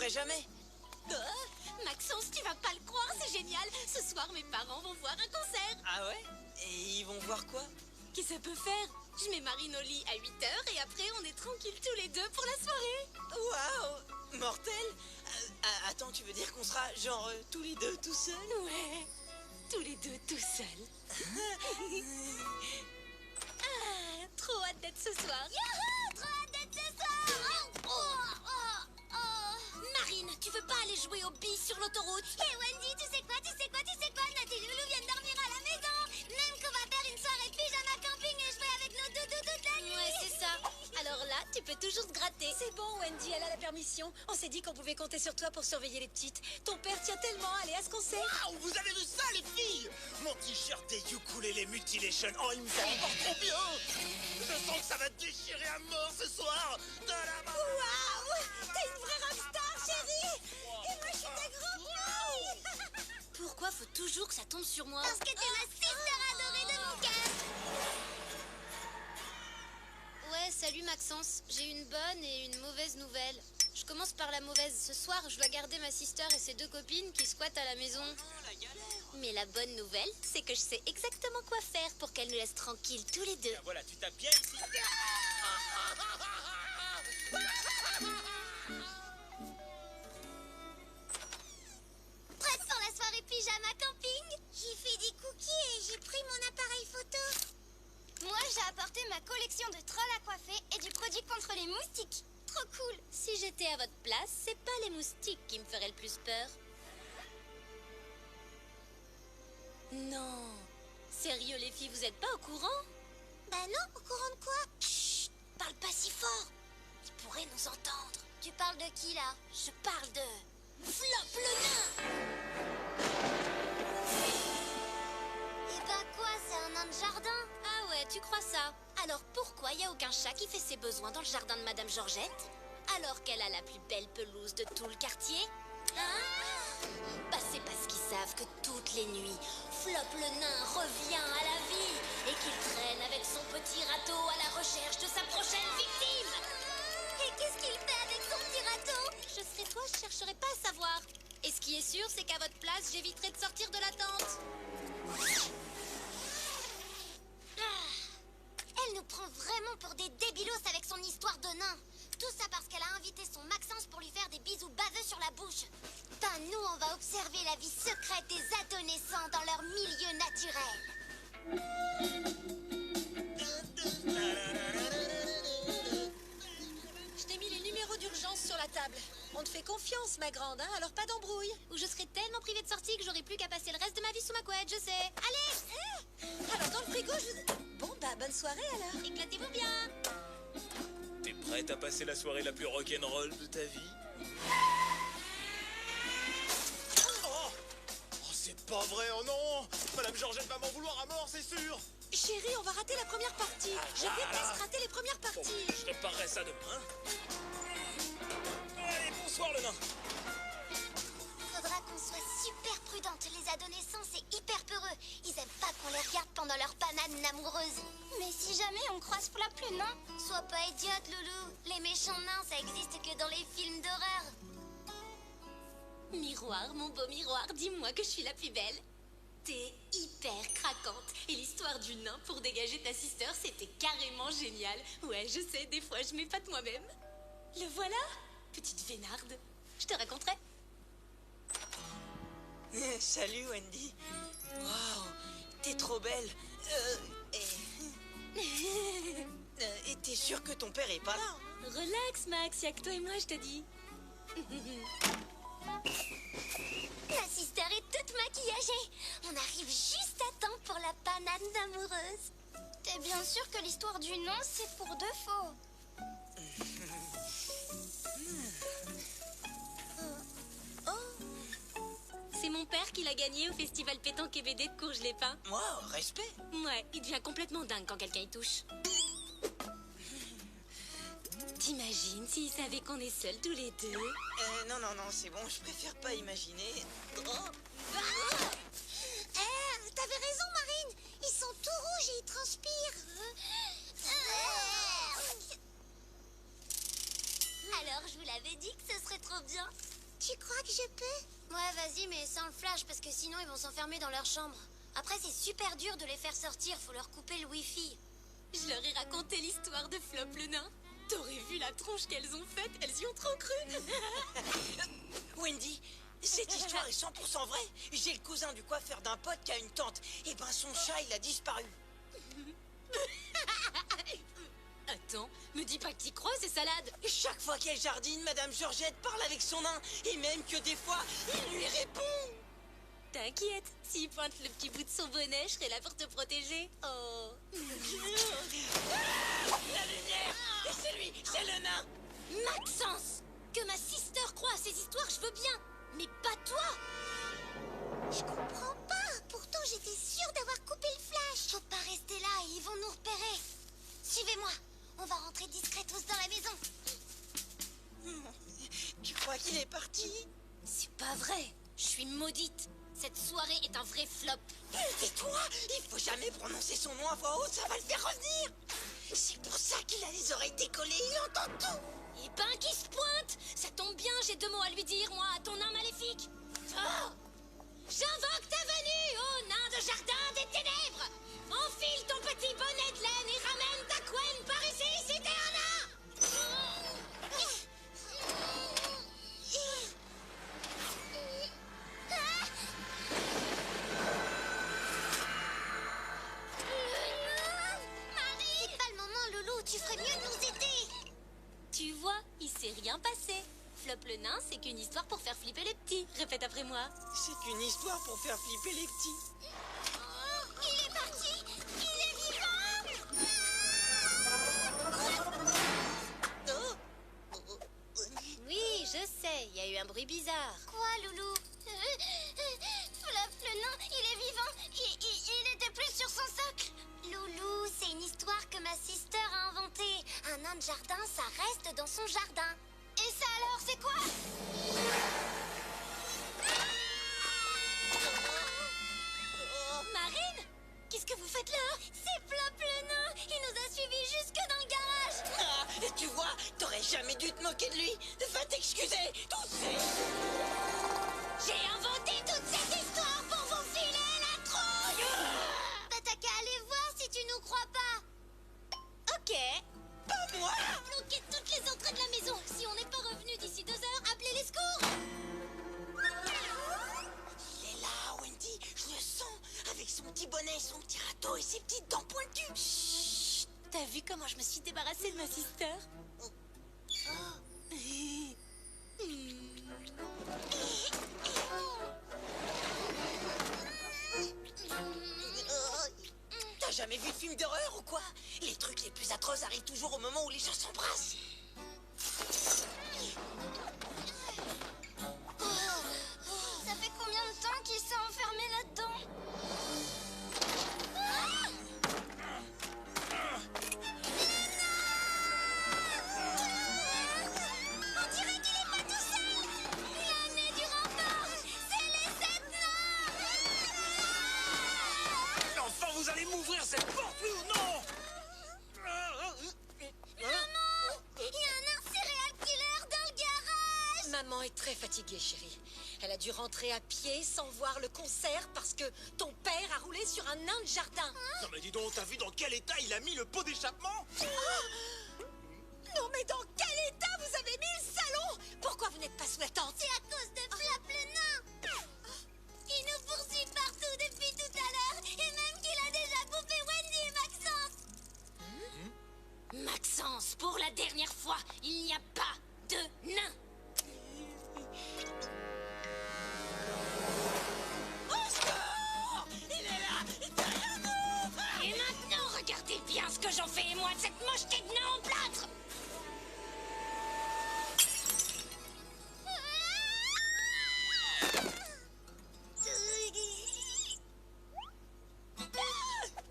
ferai jamais. Maxence, tu vas pas le croire, c'est génial. Ce soir, mes parents vont voir un concert. Ah ouais? Et ils vont voir quoi? Qu'est-ce que ça peut faire? Je mets Marine au lit à 8h et après, on est tranquilles tous les deux pour la soirée. Waouh! Mortel? Attends, tu veux dire qu'on sera genre tous les deux tout seuls? Ouais, tous les deux tout seuls. Ah, trop hâte d'être ce soir. Youhou! Trop hâte d'être ce soir! Marine, tu veux pas aller jouer au billes sur l'autoroute? Hé Wendy, tu sais quoi? Nat et Loulou viennent dormir à la maison. Même qu'on va faire une soirée pyjama camping et jouer avec nos doudous toute la nuit. Ouais, c'est ça. Alors là, tu peux toujours te gratter. C'est bon, Wendy, elle a la permission. On s'est dit qu'on pouvait compter sur toi pour surveiller les petites. Ton père tient tellement à aller à ce concert. Waouh, vous avez vu ça, les filles? Mon t-shirt des Ukulele Mutilation. Oh, il me fait encore trop bien. Je sens que ça va déchirer à mort ce soir. De la main. Waouh! T'es une vraie rockstar, chérie! Et moi, je suis ta grand-mère! Pourquoi faut toujours que ça tombe sur moi? Parce que t'es ma sister adorée de mon cœur. Ouais, salut Maxence. J'ai une bonne et une mauvaise nouvelle. Je commence par la mauvaise. Ce soir, je dois garder ma sister et ses deux copines qui squattent à la maison. La galère. Mais la bonne nouvelle, c'est que je sais exactement quoi faire pour qu'elles nous laissent tranquilles tous les deux. Tiens, voilà, tu tapes bien ici. Prête pour la soirée pyjama camping? J'ai fait des cookies et j'ai pris mon appareil photo. Moi, j'ai apporté ma collection de trolls à coiffer et du produit contre les moustiques. Trop cool. Si j'étais à votre place, c'est pas les moustiques qui me feraient le plus peur. Non. Sérieux, les filles, vous êtes pas au courant? Bah non, au courant de quoi? Chut, parle pas si fort. Ils pourraient nous entendre. Tu parles de qui là? Je parle de Flop le nain. Et bah quoi, c'est un nain de jardin? Ah ouais, tu crois ça? Alors pourquoi y a aucun chat qui fait ses besoins dans le jardin de Madame Georgette? Alors qu'elle a la plus belle pelouse de tout le quartier? Hein? Bah c'est parce qu'ils savent que toutes les nuits, Flop le nain revient à la vie et qu'il traîne avec son petit râteau à la recherche de sa prochaine victime. Et qu'est-ce qu'il fait avec son petit râteau? Je serais toi, je chercherais pas à savoir. Et ce qui est sûr, c'est qu'à votre place, j'éviterai de sortir de la tente. Elle nous prend vraiment pour des débilos avec son histoire de nain. Tout ça parce qu'elle a invité son Maxence pour lui faire des bisous baveux sur la bouche. Ben nous, on va observer la vie secrète des adolescents dans leur milieu naturel. Je t'ai mis les numéros d'urgence sur la table. On te fait confiance, ma grande, hein, alors pas d'embrouille. Ou je serais tellement privée de sortie que j'aurais plus qu'à passer le reste de ma vie sous ma couette, je sais. Allez, Alors, dans le frigo, Bon, bah, bonne soirée, alors. éclatez-vous bien. T'es prête à passer la soirée la plus rock'n'roll de ta vie? Oh, c'est pas vrai, oh non! Madame Georgette va m'en vouloir à mort, c'est sûr! Chérie, on va rater la première partie. Je déteste rater les premières Bon, parties. je réparerai ça demain. Allez, bonsoir le nain! Faudra qu'on soit super prudente. Les adolescents, c'est hyper peureux. Ils aiment pas qu'on les regarde pendant leur panade amoureuse. Mais si jamais on croise Flop le nain, sois pas idiote, Loulou. Les méchants nains, ça existe que dans les films d'horreur. Miroir, mon beau miroir, dis-moi que je suis la plus belle. T'es hyper craquante. Et l'histoire du nain pour dégager ta sister, c'était carrément génial. Ouais, je sais, des fois, je m'épate moi-même. Le voilà, petite vénarde. Je te raconterai. Salut Wendy. Waouh, t'es trop belle. Et t'es sûre que ton père est pas là? Relax, Max, y'a que toi et moi, je te dis. La sister est toute maquillagée. On arrive juste à temps pour la panade amoureuse. T'es bien sûr que l'histoire du nain, c'est pour de faux? C'est mon père qui l'a gagné au festival pétanque et BD de Courges-les-Pins. Moi, respect. Ouais, il devient complètement dingue quand quelqu'un y touche. T'imagines s'il savait qu'on est seuls tous les deux? Non, c'est bon, je préfère pas imaginer. Oh. T'avais raison, Marine. Ils sont tout rouges et ils transpirent. Alors, je vous l'avais t'avais dit que ce serait trop bien. Tu crois que je peux? Ouais, vas-y, mais sans le flash, parce que sinon ils vont s'enfermer dans leur chambre. Après, c'est super dur de les faire sortir, faut leur couper le wifi. Je leur ai raconté l'histoire de Flop le nain. T'aurais vu la tronche qu'elles ont faite, elles y ont trop cru. Wendy, cette histoire est 100% vraie. J'ai le cousin du coiffeur d'un pote qui a une tante. Et ben son chat, il a disparu. Attends, me dis pas que t'y crois, ces salades. Chaque fois qu'elle jardine, Madame Georgette parle avec son nain. Et même que des fois, il lui répond. T'inquiète, s'il pointe le petit bout de son bonnet, je serai là pour te protéger. Oh. La lumière! Et c'est lui, c'est le nain! Maxence! Que ma sister croit à ces histoires, je veux bien. Mais pas toi! Je comprends pas. Pourtant, j'étais sûre d'avoir coupé le flash. Faut pas rester là, ils vont nous repérer. Suivez-moi. On va rentrer discretos dans la maison. Tu crois qu'il est parti? C'est pas vrai. Je suis maudite. Cette soirée est un vrai flop. Tais-toi! Il faut jamais prononcer son nom à voix haute, ça va le faire revenir! C'est pour ça qu'il a les oreilles décollées, il entend tout! Et ben qui se pointe! Ça tombe bien, j'ai 2 mots à lui dire, moi, à ton nain maléfique. Oh! J'invoque ta venue, ô nain de jardin des ténèbres! Enfile ton petit bonnet de laine et ramène ta couenne par ici, si t'es un nain! C'est pas le moment, Loulou. Tu ferais mieux de nous aider. Tu vois, il s'est rien passé. Flop le nain, c'est qu'une histoire pour faire flipper les petits. Répète après moi. C'est une histoire pour faire flipper les petits. Il est parti. Il est vivant. Oui, je sais, il y a eu un bruit bizarre. Quoi, Loulou? Flop le nain, il est vivant. Il était plus sur son socle. Loulou, c'est une histoire que ma sister a inventée. Un nain de jardin, ça reste dans son jardin. Et ça alors, c'est quoi? Marine, qu'est-ce que vous faites là? C'est Flop le nain. Il nous a suivis jusque dans le garage. Ah, et tu vois, t'aurais jamais dû te moquer de lui. Va t'excuser, tousser. J'ai inventé toute cette histoire pour vous filer la trouille. Bah t'as qu'à aller voir si tu nous crois pas. Ok. Pas moi! Bloquez toutes les entrées de la maison. Si on n'est pas revenu d'ici 2 heures, appelez les secours. Il est là, Wendy, je le sens. Avec son petit bonnet, son petit râteau et ses petites dents pointues. Chut. T'as vu comment je me suis débarrassée de ma sister? T'as jamais vu de film d'horreur ou quoi? Les trucs les plus atroces arrivent toujours au moment où les gens s'embrassent. Ça fait combien de temps qu'il s'est enfermé là-dedans? On dirait qu'il est pas tout seul. Il a amené du renfort. C'est les 7 nains. Enfin, vous allez m'ouvrir cette porte, oui ou non? Maman, il y a un nain serial killer dans le garage. Maman est très fatiguée, chérie. Elle a dû rentrer à pied sans voir le concert parce que ton père a roulé sur un nain de jardin. Non mais dis donc, t'as vu dans quel état il a mis le pot d'échappement? Non mais dans quel état vous avez mis le salon? Pourquoi vous n'êtes pas sous la tente? C'est à cause de Flop le nain. Il nous poursuit partout depuis tout à l'heure. Et même qu'il a déjà bouffé Wendy et Maxence. Maxence, pour la dernière fois, il n'y a pas de nain. Au secours! Il est là, derrière nous! Et maintenant, regardez bien ce que j'en fais, moi, de cette mocheté de nain en plâtre.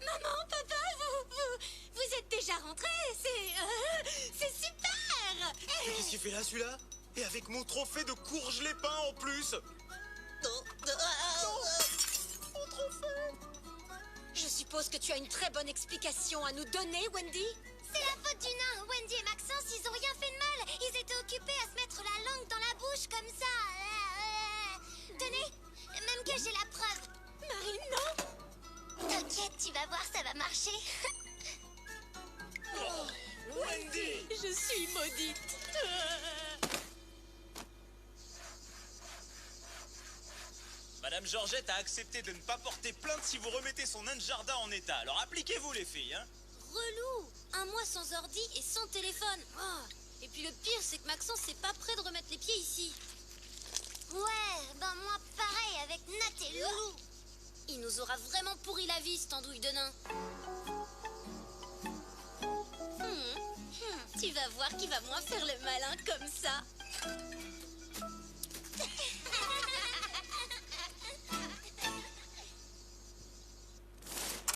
Maman, papa, vous êtes déjà rentrés. C'est super. Qu'est-ce qu'il fait là, celui-là? Et avec mon trophée de courge lépin en plus! Je suppose que tu as une très bonne explication à nous donner, Wendy? C'est la faute du nain. Wendy et Maxence, ils ont rien fait de mal. Ils étaient occupés à se mettre la j'ai la preuve. Marine, non! T'inquiète, tu vas voir, ça va marcher. Wendy! Je suis maudite. Madame Georgette a accepté de ne pas porter plainte si vous remettez son nain de jardin en état. Alors appliquez-vous, les filles, hein? Relou! Un mois sans ordi et sans téléphone. Oh. Et puis le pire, c'est que Maxence n'est pas prêt de remettre les pieds ici. Ouais, ben moi pareil avec Nat et Loulou. Il nous aura vraiment pourri la vie, cette andouille de nain. Tu vas voir qu'il va moins faire le malin comme ça.